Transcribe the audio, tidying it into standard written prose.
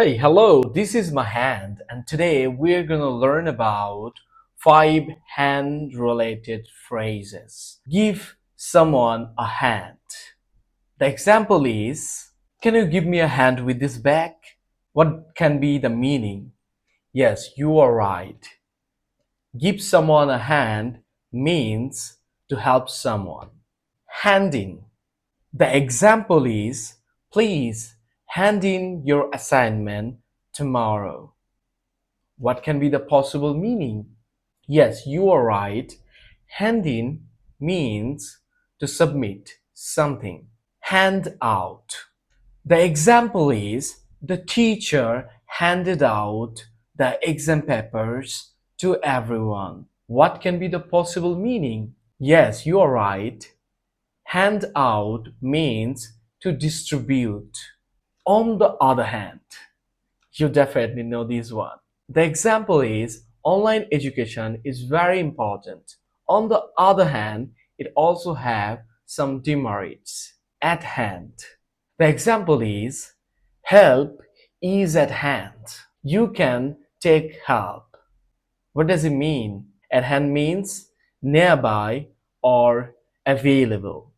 Hey, hello, this is Mahand, and today we're going to learn about five hand related phrases. Give someone a hand. The example is, can you give me a hand with this bag? What can be the meaning? Yes, you are right. Give someone a hand means to help someone. Handing. The example is, please hand in your assignment tomorrow. What can be the possible meaning? Yes, you are right. Hand in means to submit something. Hand out. The example is, the teacher handed out the exam papers to everyone. What can be the possible meaning? Yes, you are right. Hand out means to distribute. On the other hand, you definitely know this one. The example is, online education is very important. On the other hand, it also have some demerits. At hand. The example is, help is at hand. You can take help. What does it mean? At hand means nearby or available.